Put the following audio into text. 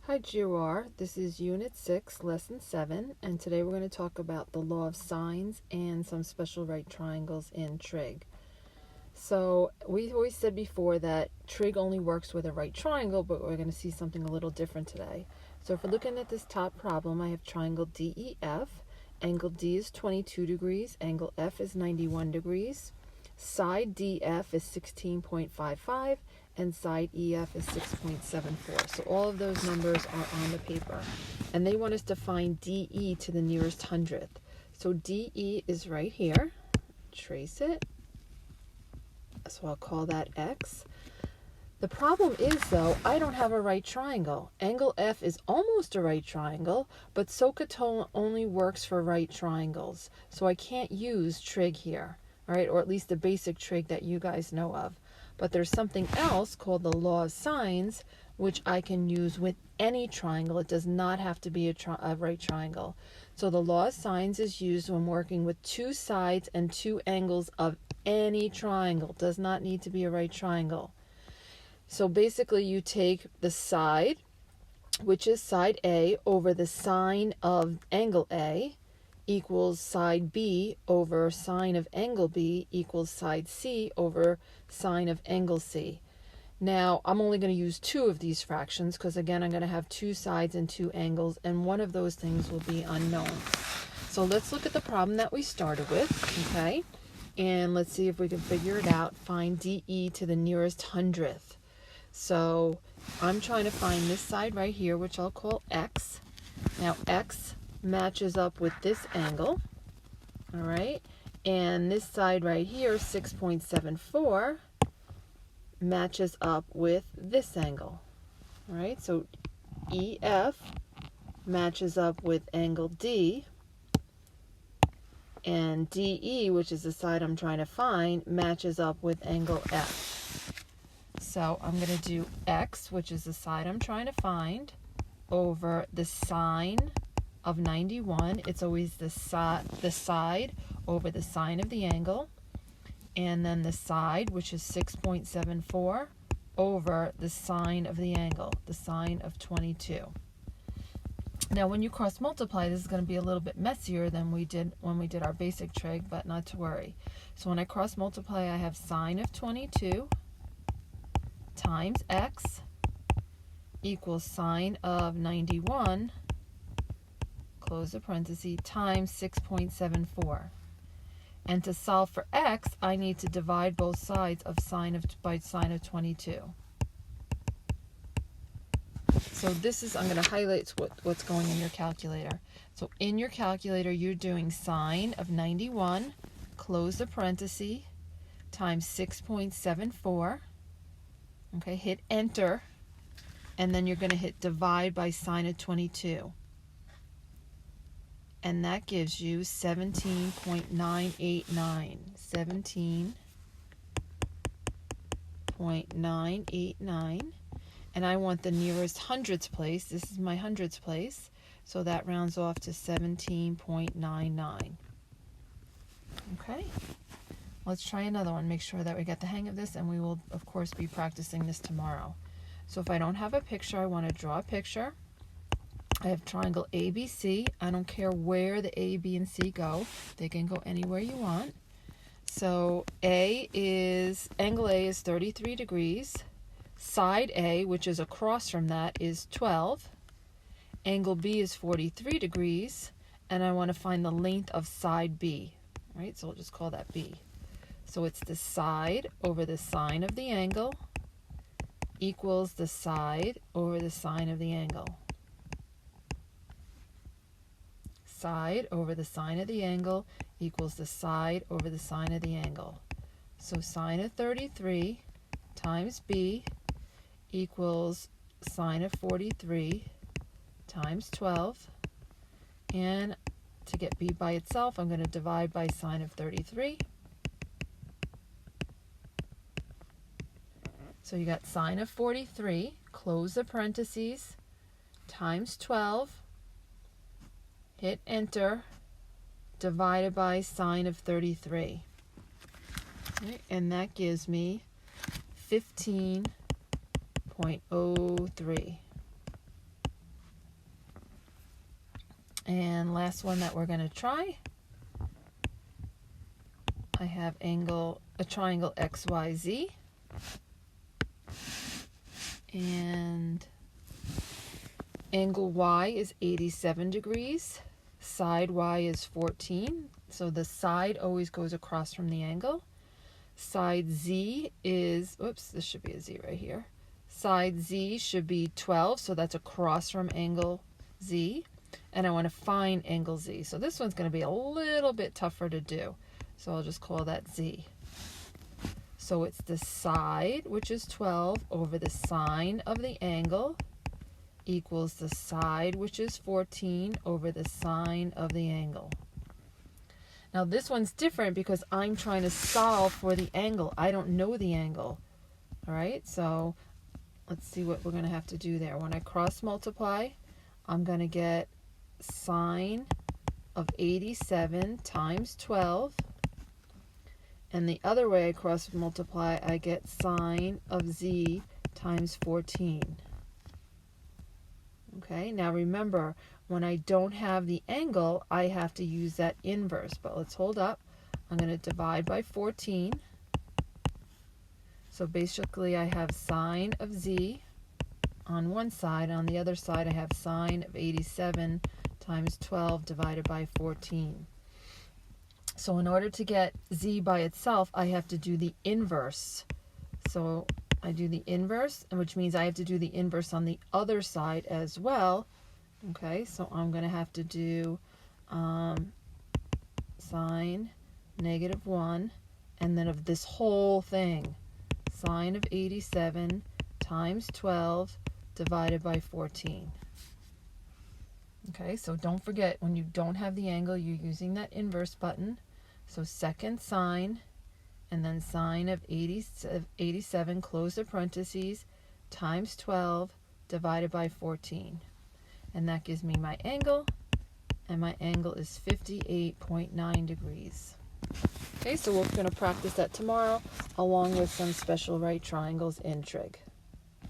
Hi GOR, this is Unit 6, Lesson 7, and today we're going to talk about the law of sines and some special right triangles in trig. So we always said before that trig only works with a right triangle, but we're going to see something a little different today. So if we're looking at this top problem, I have triangle DEF. Angle D is 22 degrees, angle F is 91 degrees. Side DF is 16.55 and side EF is 6.74. So all of those numbers are on the paper. And they want us to find DE to the nearest hundredth. So DE is right here. Trace it. So I'll call that X. The problem is, though, I don't have a right triangle. Angle F is almost a right triangle, but SOHCAHTOA only works for right triangles. So I can't use trig here, all right, or at least the basic trig that you guys know of. But there's something else called the law of sines, which I can use with any triangle. It does not have to be a right triangle. So the law of sines is used when working with two sides and two angles of any triangle. It does not need to be a right triangle. So basically you take the side, which is side A, over the sine of angle A, equals side B over sine of angle B equals side C over sine of angle C. Now, I'm only going to use two of these fractions because, again, I'm going to have two sides and two angles, and one of those things will be unknown. So let's look at the problem that we started with, okay? And let's see if we can figure it out. Find DE to the nearest hundredth. So I'm trying to find this side right here, which I'll call X. Now X matches up with this angle, all right? And this side right here, 6.74, matches up with this angle, all right? So EF matches up with angle D, and DE, which is the side I'm trying to find, matches up with angle F. So I'm going to do X, which is the side I'm trying to find, over the sine of 91. It's always the side over the sine of the angle. And then the side, which is 6.74, over the sine of the angle, the sine of 22. Now when you cross multiply, this is going to be a little bit messier than we did when we did our basic trig, but not to worry. So when I cross multiply, I have sine of 22 times X equals sine of 91, close the parenthesis, times 6.74. And to solve for X, I need to divide both sides of by sine of 22. So this is, I'm going to highlight what's going in your calculator. So in your calculator, you're doing sine of 91, close the parenthesis, times 6.74. Okay, hit enter, and then you're going to hit divide by sine of 22. And that gives you 17.989. 17.989. And I want the nearest hundredths place. This is my hundredths place. So that rounds off to 17.99. Okay. Let's try another one. Make sure that we get the hang of this, and we will, of course, be practicing this tomorrow. So if I don't have a picture, I want to draw a picture. I have triangle ABC. I don't care where the A, B, and C go. They can go anywhere you want. So angle A is 33 degrees. Side A, which is across from that, is 12. Angle B is 43 degrees. And I want to find the length of side B. Right? So we'll just call that B. So it's the side over the sine of the angle equals the side over the sine of the angle. Side over the sine of the angle equals the side over the sine of the angle. So sine of 33 times B equals sine of 43 times 12. And to get B by itself, I'm going to divide by sine of 33. So you got sine of 43, close the parentheses, times 12, hit enter, divided by sine of 33. Okay, and that gives me 15.03. And last one that we're going to try, I have a triangle XYZ, and angle Y is 87 degrees, side Y is 14, so the side always goes across from the angle. Side Z is, oops, this should be a Z right here. Side Z should be 12, so that's across from angle Z. And I want to find angle Z. So this one's going to be a little bit tougher to do. So I'll just call that Z. So it's the side, which is 12, over the sine of the angle equals the side, which is 14, over the sine of the angle. Now this one's different because I'm trying to solve for the angle. I don't know the angle. All right, so let's see what we're going to have to do there. When I cross multiply, I'm going to get sine of 87 times 12. And the other way I cross multiply, I get sine of Z times 14. Okay, now remember, when I don't have the angle, I have to use that inverse. But let's hold up. I'm going to divide by 14. So basically I have sine of Z on one side. On the other side I have sine of 87 times 12 divided by 14. So in order to get Z by itself, I have to do the inverse. So I do the inverse, which means I have to do the inverse on the other side as well. Okay, so I'm going to have to do sine negative 1, and then of this whole thing, sine of 87 times 12 divided by 14. Okay, so don't forget, when you don't have the angle, you're using that inverse button. So second sine, and then sine of 87, close the parentheses, times 12 divided by 14. And that gives me my angle, and my angle is 58.9 degrees. Okay, so we're going to practice that tomorrow along with some special right triangles in trig.